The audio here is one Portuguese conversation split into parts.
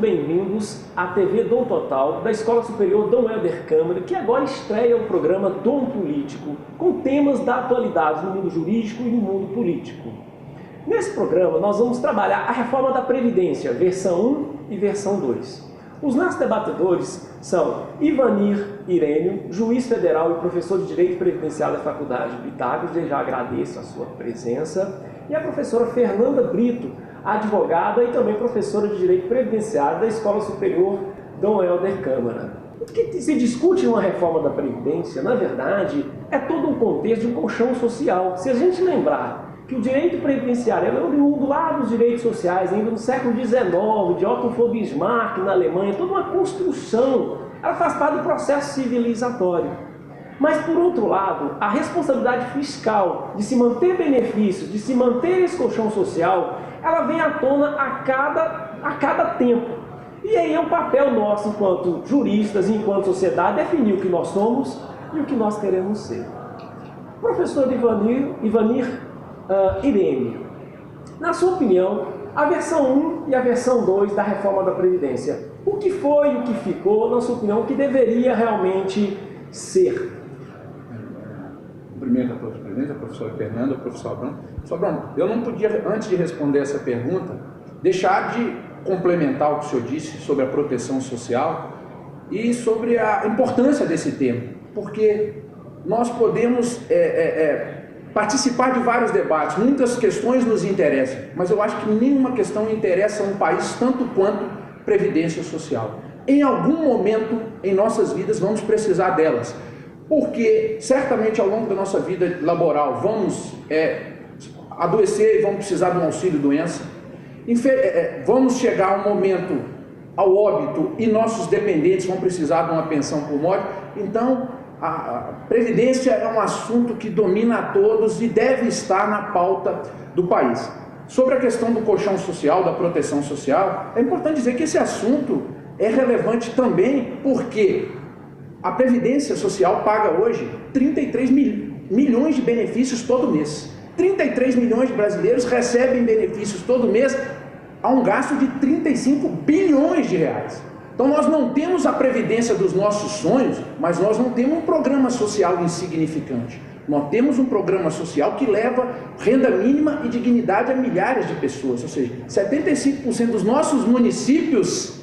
bem-vindos à TV Dom Total, da Escola Superior Dom Helder Câmara, que agora estreia o programa Dom Político, com temas da atualidade no mundo jurídico e no mundo político. Nesse programa, nós vamos trabalhar a reforma da Previdência, versão 1 e versão 2. Os nossos debatedores são Ivanir Irênio, juiz federal e professor de Direito Previdenciário da Faculdade de Pitágoras, desde já agradeço a sua presença, e a professora Fernanda Brito, advogada e também professora de Direito Previdenciário da Escola Superior Dom Helder Câmara. O que se discute numa reforma da Previdência, na verdade, é todo um contexto de um colchão social. Se a gente lembrar que o direito previdenciário é oriundo lá dos direitos sociais, ainda no século XIX, de Otto von Bismarck na Alemanha, toda uma construção, ela faz parte do processo civilizatório. Mas, por outro lado, a responsabilidade fiscal de se manter benefícios, de se manter esse colchão social, ela vem à tona a cada tempo. E aí é um papel nosso, enquanto juristas e enquanto sociedade, definir o que nós somos e o que nós queremos ser. Professor Ivanir Irênio, na sua opinião, a versão 1 e a versão 2 da reforma da Previdência, o que foi e o que ficou, na sua opinião, o que deveria realmente ser? Primeiro, a professora Fernanda, o professor Abrão. Professor Abrão, eu não podia, antes de responder essa pergunta, deixar de complementar o que o senhor disse sobre a proteção social e sobre a importância desse tema, porque nós podemos participar de vários debates, muitas questões nos interessam, mas eu acho que nenhuma questão interessa um país tanto quanto previdência social. Em algum momento em nossas vidas vamos precisar delas, porque certamente ao longo da nossa vida laboral vamos adoecer e vamos precisar de um auxílio-doença, vamos chegar a um momento ao óbito e nossos dependentes vão precisar de uma pensão por morte. Então, a Previdência é um assunto que domina a todos e deve estar na pauta do país. Sobre a questão do colchão social, da proteção social, é importante dizer que esse assunto é relevante também porque a Previdência Social paga hoje 33 milhões de benefícios todo mês. 33 milhões de brasileiros recebem benefícios todo mês a um gasto de 35 bilhões de reais. Então nós não temos a previdência dos nossos sonhos, mas nós não temos um programa social insignificante. Nós temos um programa social que leva renda mínima e dignidade a milhares de pessoas. Ou seja, 75% dos nossos municípios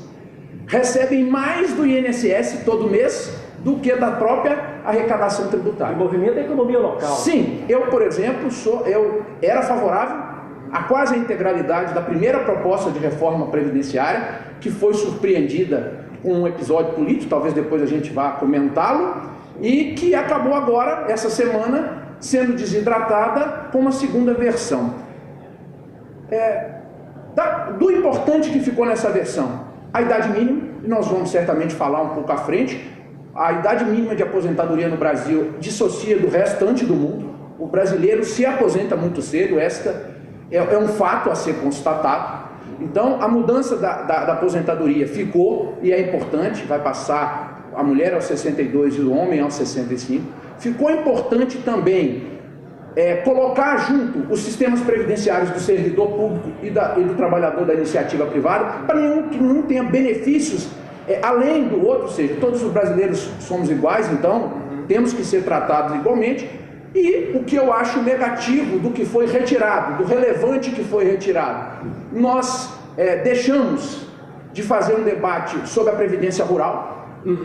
recebem mais do INSS todo mês do que da própria arrecadação tributária. O movimento da economia local. Sim, eu, por exemplo, eu era favorável a quase a integralidade da primeira proposta de reforma previdenciária, que foi surpreendida com um episódio político, talvez depois a gente vá comentá-lo, e que acabou agora, essa semana, sendo desidratada com uma segunda versão. Do importante que ficou nessa versão, a idade mínima, e nós vamos certamente falar um pouco à frente. A idade mínima de aposentadoria no Brasil dissocia do restante do mundo. O brasileiro se aposenta muito cedo, esta é um fato a ser constatado. Então, a mudança da aposentadoria ficou, e é importante, vai passar a mulher aos 62 e o homem aos 65. Ficou importante também colocar junto os sistemas previdenciários do servidor público e do trabalhador da iniciativa privada, para que nenhum tenha benefícios além do outro, ou seja, todos os brasileiros somos iguais, então temos que ser tratados igualmente. E o que eu acho negativo do que foi retirado, do relevante que foi retirado, nós deixamos de fazer um debate sobre a previdência rural,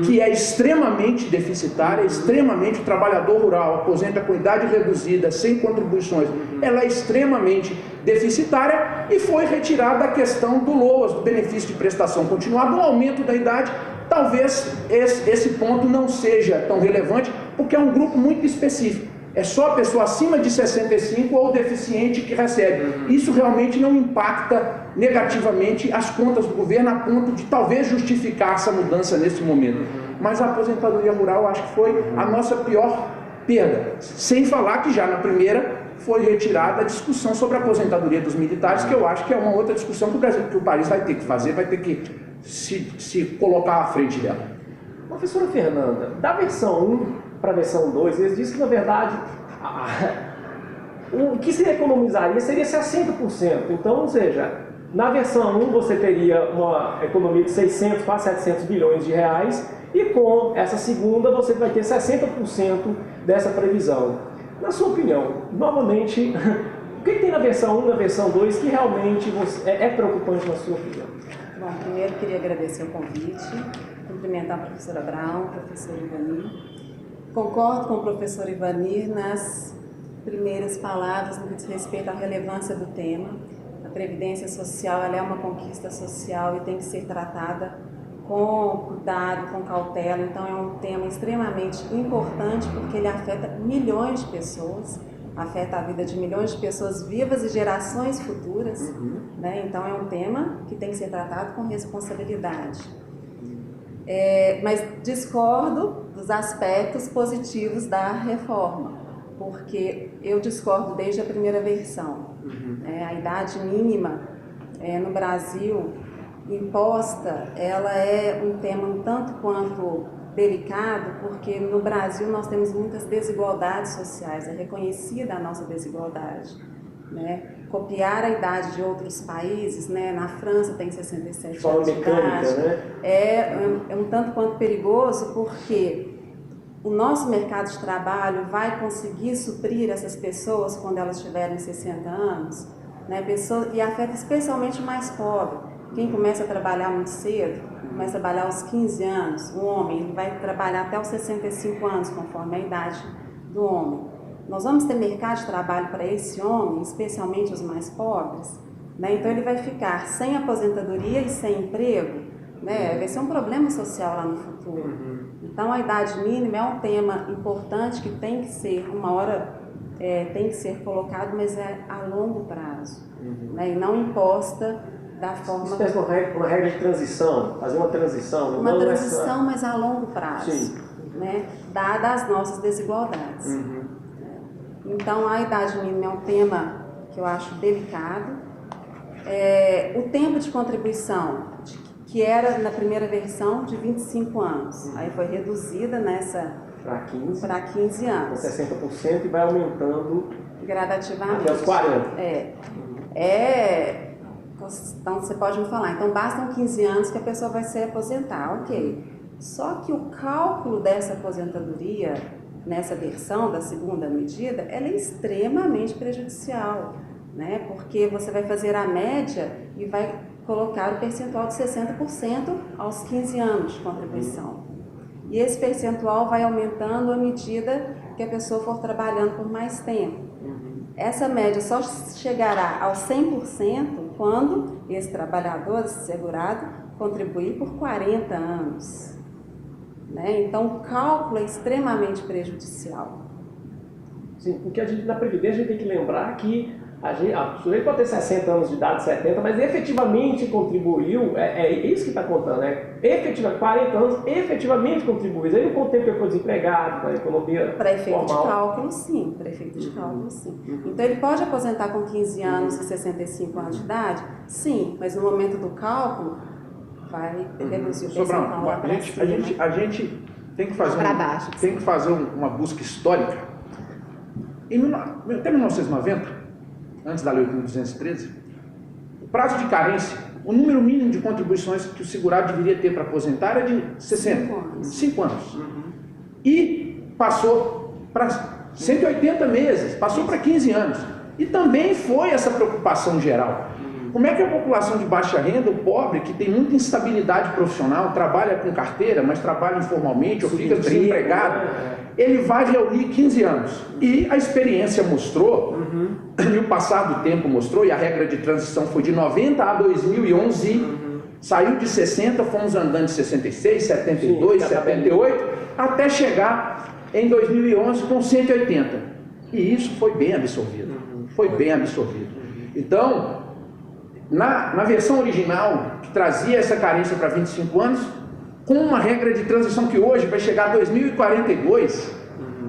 que é extremamente deficitária, extremamente, o trabalhador rural aposenta com idade reduzida, sem contribuições, ela é extremamente deficitária, e foi retirada a questão do LOAS, do benefício de prestação continuada, o aumento da idade. Talvez esse ponto não seja tão relevante, porque é um grupo muito específico. É só a pessoa acima de 65 ou deficiente que recebe. Isso realmente não impacta negativamente as contas do governo, a ponto de talvez justificar essa mudança nesse momento. Mas a aposentadoria rural, acho que foi a nossa pior perda. Sem falar que já na primeira foi retirada a discussão sobre a aposentadoria dos militares, que eu acho que é uma outra discussão que o país vai ter que fazer, vai ter que se colocar à frente dela. Professora Fernanda, da versão 1 para a versão 2, eles dizem que, na verdade, o que se economizaria seria 60%. Então, ou seja, Na versão 1 você teria uma economia de 600 para 700 bilhões de reais e com essa segunda você vai ter 60% dessa previsão. Na sua opinião, novamente, o que tem na versão 1 e na versão 2 que realmente é preocupante na sua opinião? Bom, primeiro queria agradecer o convite, cumprimentar a professora Brown, professor Ivanir. Concordo com o professor Ivanir nas primeiras palavras no que diz respeito à relevância do tema. A previdência social ela é uma conquista social e tem que ser tratada com cuidado, com cautela. Então é um tema extremamente importante porque ele afeta milhões de pessoas, afeta a vida de milhões de pessoas vivas e gerações futuras, né? Então é um tema que tem que ser tratado com responsabilidade. Mas discordo dos aspectos positivos da reforma, porque eu discordo desde a primeira versão. A idade mínima no Brasil imposta, ela é um tema um tanto quanto delicado, porque no Brasil nós temos muitas desigualdades sociais, é reconhecida a nossa desigualdade, né? Copiar a idade de outros países, né? Na França tem 67 anos de idade, né? é um tanto quanto perigoso, porque o nosso mercado de trabalho vai conseguir suprir essas pessoas quando elas tiverem 60 anos, né? E afeta especialmente o mais pobre. Quem começa a trabalhar muito cedo, começa a trabalhar aos 15 anos, o homem ele vai trabalhar até os 65 anos, conforme a idade do homem. Nós vamos ter mercado de trabalho para esse homem, especialmente os mais pobres, né? Então ele vai ficar sem aposentadoria e sem emprego, né? Vai ser um problema social lá no futuro. Então a idade mínima é um tema importante que tem que ser, uma hora tem que ser colocado, mas é a longo prazo, né? E não imposta da forma... Isso é uma regra de transição, fazer uma transição. Uma transição, mas a longo prazo, sim, né? Dadas as nossas desigualdades. Então, a idade mínima é um tema que eu acho delicado. O tempo de contribuição, que era na primeira versão de 25 anos, aí foi reduzida para 15 anos. Com 60% e vai aumentando gradativamente. Até os 40. Então, você pode me falar, então bastam 15 anos que a pessoa vai se aposentar, ok. Só que o cálculo dessa aposentadoria, nessa versão da segunda medida, ela é extremamente prejudicial, né? Porque você vai fazer a média e vai colocar o percentual de 60% aos 15 anos de contribuição. E esse percentual vai aumentando à medida que a pessoa for trabalhando por mais tempo. Essa média só chegará aos 100% quando esse trabalhador, esse segurado, contribuir por 40 anos. Né? Então, o cálculo é extremamente prejudicial. Sim, porque a gente, na Previdência, a gente tem que lembrar que o sujeito pode ter 60 anos de idade, 70, mas efetivamente contribuiu, é isso que está contando, né? 40 anos efetivamente contribuiu. Aí não conta tempo que foi desempregado, na economia para efeito formal. de cálculo, sim. Para efeito de cálculo, sim. Então, ele pode aposentar com 15 anos e 65 anos de idade? Sim, mas no momento do cálculo, vai reduzir o percentual lá para cima. A gente tem que fazer, tem que fazer uma busca histórica. Até 1990, antes da Lei 8.213, o prazo de carência, o número mínimo de contribuições que o segurado deveria ter para aposentar era de 60, 5 anos. E passou para 180 meses, passou para 15 anos. E também foi essa preocupação geral. Como é que a população de baixa renda, o pobre, que tem muita instabilidade profissional, trabalha com carteira, mas trabalha informalmente ou fica desempregado, ele vai reunir 15 anos. E a experiência mostrou, e o passar do tempo mostrou, e a regra de transição foi de 90 a 2011, saiu de 60, fomos andando de 66, 72, 78, até chegar em 2011 com 180. E isso foi bem absorvido. Foi bem absorvido. Então, na versão original, que trazia essa carência para 25 anos, com uma regra de transição que hoje vai chegar a 2042,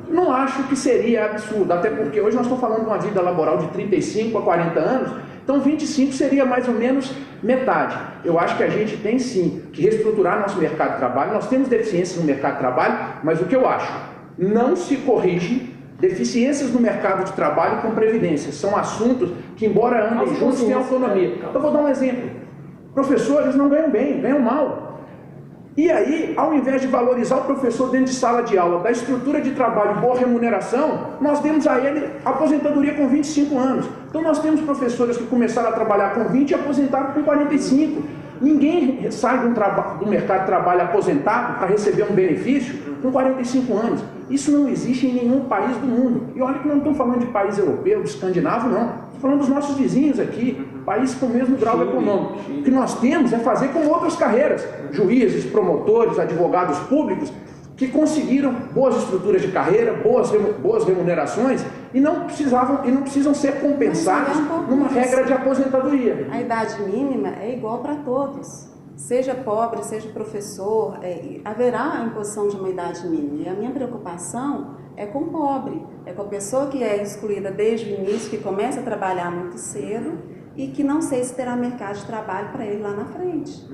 não acho que seria absurdo, até porque hoje nós estamos falando de uma vida laboral de 35 a 40 anos, então 25 seria mais ou menos metade. Eu acho que a gente tem sim que reestruturar nosso mercado de trabalho, nós temos deficiências no mercado de trabalho, mas o que eu acho, não se corrige Deficiências no mercado de trabalho com previdência. São assuntos que, embora andem juntos, têm autonomia. Eu vou dar um exemplo. Professores não ganham bem, ganham mal. E aí, ao invés de valorizar o professor dentro de sala de aula, da estrutura de trabalho, boa remuneração, nós demos a ele aposentadoria com 25 anos. Então nós temos professores que começaram a trabalhar com 20 e aposentaram com 45. Ninguém sai do mercado de trabalho aposentado para receber um benefício com 45 anos. Isso não existe em nenhum país do mundo. E olha que não estou falando de país europeu, de escandinavo, não. Estou falando dos nossos vizinhos aqui, países com o mesmo grau econômico. O que nós temos é fazer com outras carreiras. Juízes, promotores, advogados públicos, que conseguiram boas estruturas de carreira, boas remunerações e não precisam ser compensados numa regra de aposentadoria. A idade mínima é igual para todos. Seja pobre, seja professor, haverá a imposição de uma idade mínima. E a minha preocupação é com o pobre, é com a pessoa que é excluída desde o início, que começa a trabalhar muito cedo e que não sei se terá mercado de trabalho para ele lá na frente.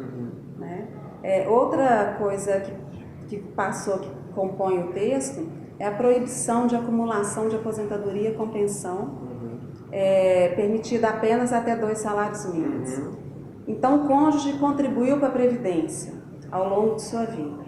Né? Outra coisa que passou, que compõe o texto, é a proibição de acumulação de aposentadoria com pensão, permitida apenas até 2 salários mínimos. Então, o cônjuge contribuiu para a Previdência ao longo de sua vida.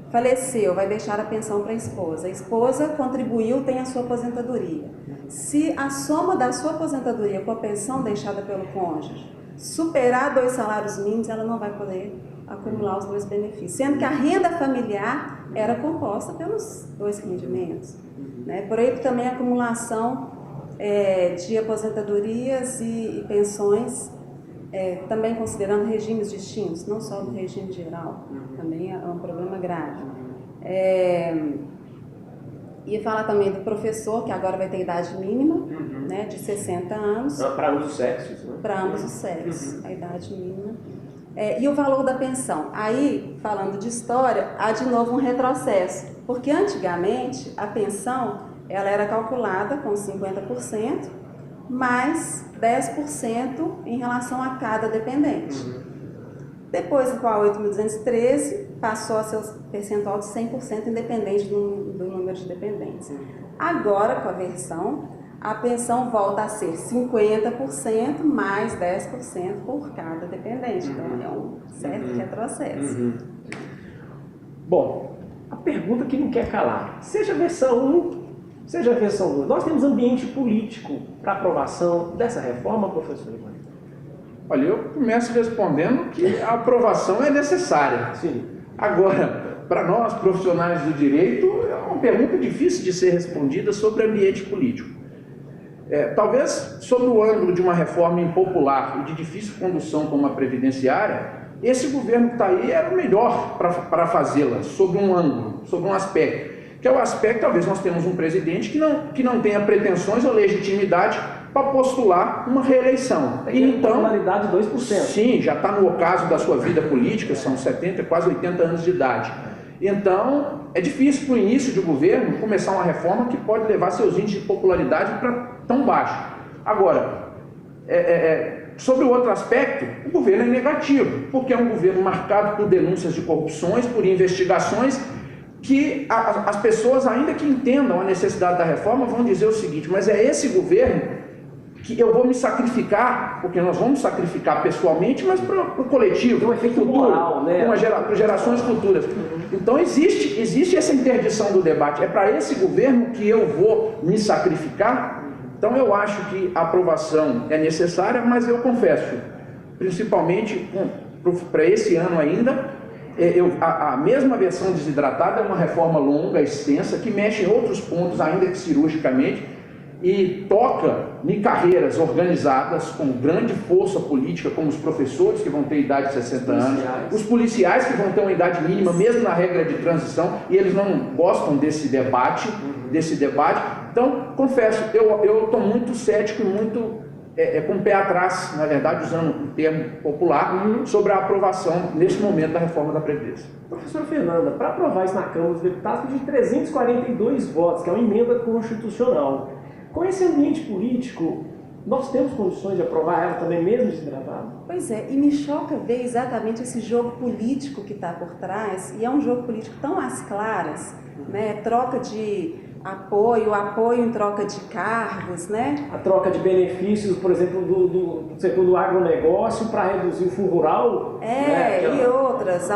Faleceu, vai deixar a pensão para a esposa contribuiu, tem a sua aposentadoria. Se a soma da sua aposentadoria com a pensão deixada pelo cônjuge superar 2 salários mínimos, ela não vai poder acumular os 2 benefícios, sendo que a renda familiar era composta pelos 2 rendimentos. Né? Proíbe também a acumulação de aposentadorias e pensões, também considerando regimes distintos, não só do regime geral, também é um problema grave. E fala também do professor, que agora vai ter idade mínima, né, de 60 anos. Para ambos os sexos. Né? Para ambos os sexos, a idade mínima. E o valor da pensão. Aí, falando de história, há de novo um retrocesso, porque antigamente a pensão ela era calculada com 50%, mais 10% em relação a cada dependente. Depois com a 8.213, passou a ser o percentual de 100% independente do número de dependentes. Agora, com a versão, a pensão volta a ser 50% mais 10% por cada dependente. Então, é um certo retrocesso. Bom, a pergunta que não quer calar, seja a versão 1, seja a versão 2, nós temos ambiente político para aprovação dessa reforma, professor Ivan? Olha, eu começo respondendo que a aprovação é necessária. Sim. Agora, para nós, profissionais do direito, é uma pergunta difícil de ser respondida sobre ambiente político. Talvez, sob o ângulo de uma reforma impopular e de difícil condução como a previdenciária, esse governo que está aí era o melhor para fazê-la, sob um ângulo, sob um aspecto. Que é o aspecto, talvez nós temos um presidente que não tenha pretensões ou legitimidade para postular uma reeleição. E então, popularidade de 2%. Sim, já está no ocaso da sua vida política, são 70, quase 80 anos de idade. Então, é difícil para o início de governo começar uma reforma que pode levar seus índices de popularidade para tão baixo. Agora, sobre o outro aspecto, o governo é negativo, porque é um governo marcado por denúncias de corrupções, por investigações, que as pessoas, ainda que entendam a necessidade da reforma, vão dizer o seguinte: mas é esse governo que eu vou me sacrificar, porque nós vamos sacrificar pessoalmente, mas para o coletivo, tem um efeito futuro, moral, né? Para gerações futuras. Então existe essa interdição do debate. É para esse governo que eu vou me sacrificar? Então eu acho que a aprovação é necessária, mas eu confesso, principalmente para esse ano ainda, a mesma versão desidratada é uma reforma longa, extensa, que mexe em outros pontos, ainda que cirurgicamente, e toca em carreiras organizadas com grande força política, como os professores, que vão ter idade de 60 anos, os policiais, que vão ter uma idade mínima, mesmo na regra de transição, e eles não gostam desse debate. Então, confesso, eu estou muito cético e muito com o pé atrás, na verdade, usando um termo popular, sobre a aprovação, nesse momento, da reforma da Previdência. Professora Fernanda, para aprovar isso na Câmara dos Deputados, de 342 votos, que é uma emenda constitucional. Com esse ambiente político, nós temos condições de aprovar ela também, mesmo desidratada? Pois é, e me choca ver exatamente esse jogo político que está por trás, e é um jogo político tão às claras, né? Troca de apoio em troca de cargos, né? A troca de benefícios, por exemplo, do setor do agronegócio para reduzir o fundo rural. E outras.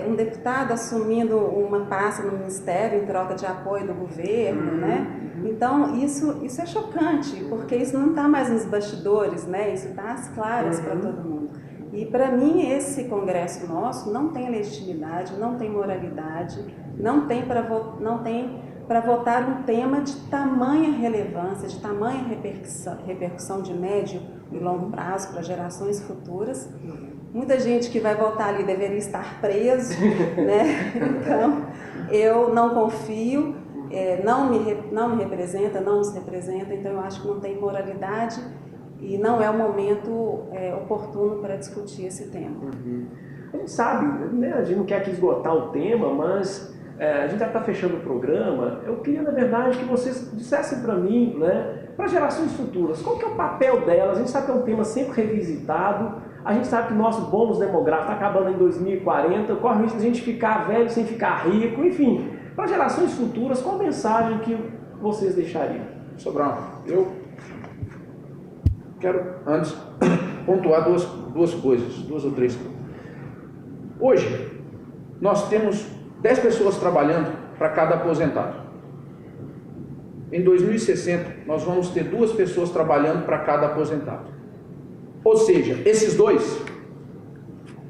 Um deputado assumindo uma pasta no ministério em troca de apoio do governo, né? Então, isso é chocante, porque isso não está mais nos bastidores, né? Isso está às claras para todo mundo. E, para mim, esse Congresso nosso não tem legitimidade, não tem moralidade, não tem para votar um tema de tamanha relevância, de tamanha repercussão de médio e longo prazo para gerações futuras. Muita gente que vai votar ali deveria estar preso, né? Então, eu não confio, não me representa, não nos representa, então eu acho que não tem moralidade e não é o momento oportuno para discutir esse tema. A gente sabe, né? A gente não quer aqui esgotar o tema, mas a gente já está fechando o programa. Eu queria, na verdade, que vocês dissessem para mim, né, para gerações futuras, qual que é o papel delas? A gente sabe que é um tema sempre revisitado, a gente sabe que o nosso bônus demográfico está acabando em 2040, corre o risco de a gente ficar velho sem ficar rico, enfim. Para gerações futuras, qual a mensagem que vocês deixariam? Sobral, eu quero antes pontuar duas coisas, duas ou três coisas. Hoje, nós temos 10 pessoas trabalhando para cada aposentado. Em 2060, nós vamos ter 2 pessoas trabalhando para cada aposentado. Ou seja, esses dois,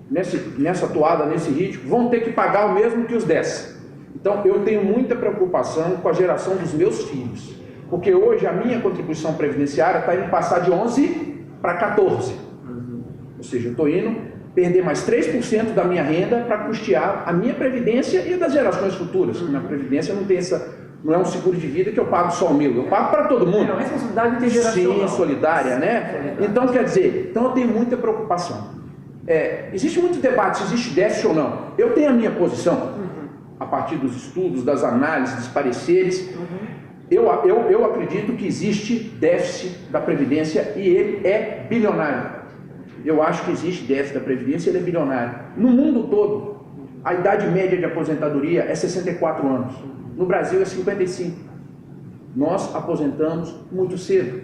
nessa toada, nesse ritmo, vão ter que pagar o mesmo que os 10. Então, eu tenho muita preocupação com a geração dos meus filhos. Porque hoje a minha contribuição previdenciária está indo passar de 11 para 14. Ou seja, eu estou indo perder mais 3% da minha renda para custear a minha previdência e das gerações futuras. Na previdência não é um seguro de vida que eu pago só o meu, eu pago para todo mundo. É uma responsabilidade intergeracional. Sim, solidária, né? Então, quer dizer, eu tenho muita preocupação. Existe muito debate se existe déficit ou não. Eu tenho a minha posição, a partir dos estudos, das análises, dos pareceres. Eu acredito que existe déficit da Previdência e ele é bilionário. Eu acho que existe déficit da Previdência e ele é bilionário. No mundo todo, a idade média de aposentadoria é 64 anos. No Brasil é 55. Nós aposentamos muito cedo.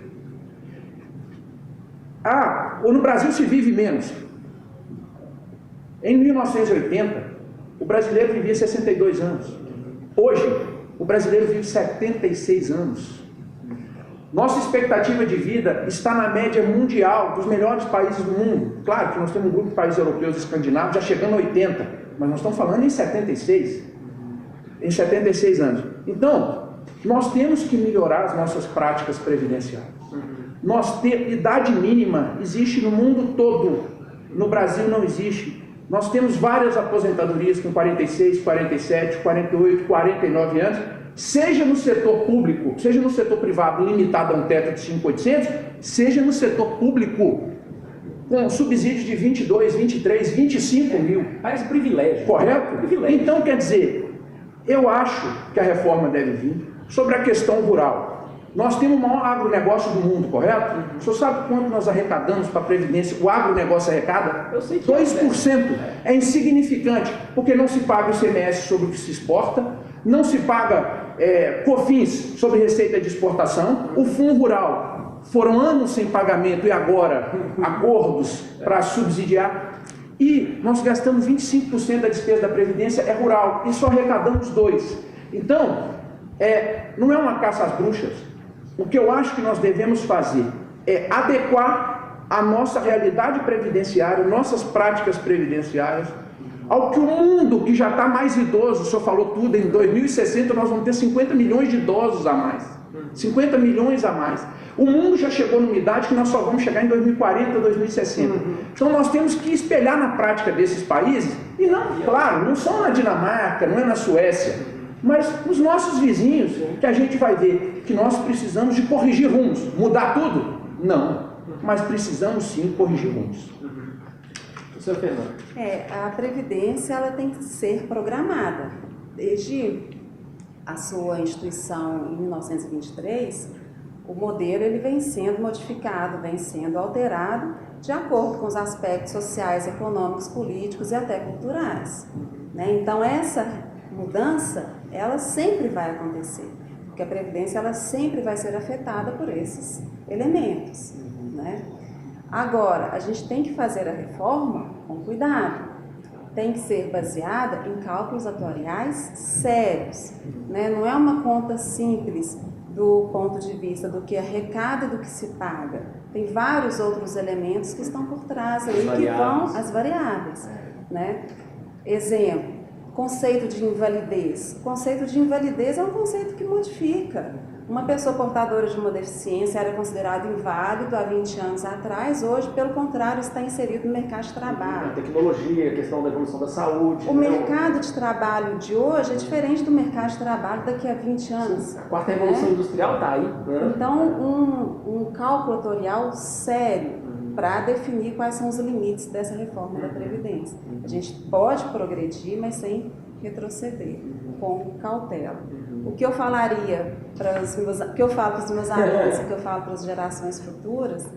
No Brasil se vive menos. Em 1980, o brasileiro vivia 62 anos. Hoje, o brasileiro vive 76 anos. Nossa expectativa de vida está na média mundial dos melhores países do mundo. Claro que nós temos um grupo de países europeus e escandinavos já chegando a 80, mas nós estamos falando em 76. Em 76 anos. Então, nós temos que melhorar as nossas práticas previdenciárias. Idade mínima existe no mundo todo. No Brasil não existe. Nós temos várias aposentadorias com 46, 47, 48, 49 anos, seja no setor público, seja no setor privado limitado a um teto de 5.800, seja no setor público com subsídios de 22, 23, 25 mil. Parece privilégio. Correto? Privilégio. Então, quer dizer, eu acho que a reforma deve vir sobre a questão rural. Nós temos o maior agronegócio do mundo, correto? O senhor sabe quanto nós arrecadamos para a Previdência? O agronegócio arrecada? Eu sei que 2%. É insignificante, porque não se paga o ICMS sobre o que se exporta, não se paga COFINS sobre receita de exportação, o Fundo Rural. Foram anos sem pagamento e agora acordos para subsidiar. E nós gastamos 25% da despesa da Previdência é rural e só arrecadamos 2%. Então, não é uma caça às bruxas. O que eu acho que nós devemos fazer é adequar a nossa realidade previdenciária, nossas práticas previdenciárias, ao que o mundo, que já está mais idoso, o senhor falou tudo, em 2060 nós vamos ter 50 milhões de idosos a mais. 50 milhões a mais. O mundo já chegou numa idade que nós só vamos chegar em 2040, 2060. Então nós temos que espelhar na prática desses países, e não, claro, não só na Dinamarca, não é na Suécia, mas nos nossos vizinhos, que a gente vai ver que nós precisamos de corrigir rumos. Mudar tudo? Não. Mas precisamos sim corrigir rumos. Professor Fernando. A Previdência ela tem que ser programada. Desde a sua instituição em 1923, o modelo ele vem sendo modificado, vem sendo alterado de acordo com os aspectos sociais, econômicos, políticos e até culturais. Então essa mudança, ela sempre vai acontecer. porque a Previdência ela sempre vai ser afetada por esses elementos, né? Agora, a gente tem que fazer a reforma com cuidado, tem que ser baseada em cálculos atuariais sérios, né? Não é uma conta simples do ponto de vista do que arrecada e do que se paga. Tem vários outros elementos que estão por trás ali, que vão as variáveis, né? Exemplo, conceito de invalidez. O conceito de invalidez é um conceito que modifica. Uma pessoa portadora de uma deficiência era considerada inválido há 20 anos atrás, hoje, pelo contrário, está inserido no mercado de trabalho. A tecnologia, a questão da evolução da saúde. O mercado de trabalho de hoje é diferente do mercado de trabalho daqui a 20 anos. A quarta revolução industrial está aí, né? Então, um cálculo atuarial sério para definir quais são os limites dessa reforma da Previdência. A gente pode progredir, mas sem retroceder, com cautela. O que eu falaria para os meus, o que eu falo para os meus alunos, o que eu falo para as gerações futuras,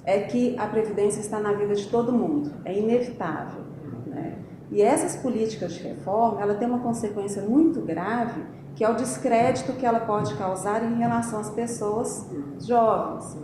é que a Previdência está na vida de todo mundo, é inevitável, né? E essas políticas de reforma, ela tem uma consequência muito grave, que é o descrédito que ela pode causar em relação às pessoas jovens.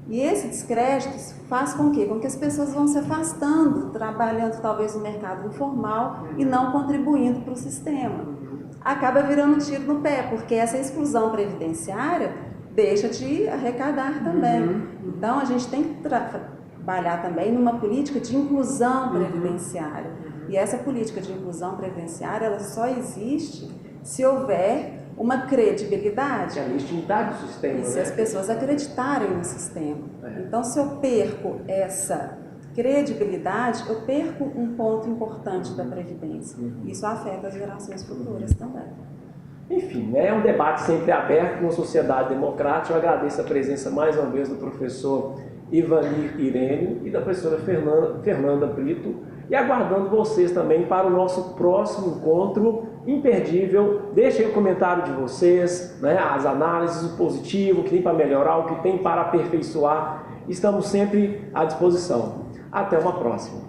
E esse descrédito faz com quê? Com que as pessoas vão se afastando, trabalhando talvez no mercado informal e não contribuindo para o sistema. Acaba virando tiro no pé, porque essa exclusão previdenciária deixa de arrecadar também. Então, a gente tem que trabalhar também numa política de inclusão previdenciária. E essa política de inclusão previdenciária, ela só existe se houver uma credibilidade. A legitimidade do sistema. E se as pessoas acreditarem no sistema. Então, se eu perco essa credibilidade, eu perco um ponto importante da Previdência. Isso afeta as gerações futuras também. Enfim, é um debate sempre aberto numa sociedade democrática. Eu agradeço a presença mais uma vez do professor Ivanir Irênio e da professora Fernanda Brito, e aguardando vocês também para o nosso próximo encontro imperdível. Deixem aí o comentário de vocês, né, as análises, o positivo, o que tem para melhorar, o que tem para aperfeiçoar. Estamos sempre à disposição. Até uma próxima.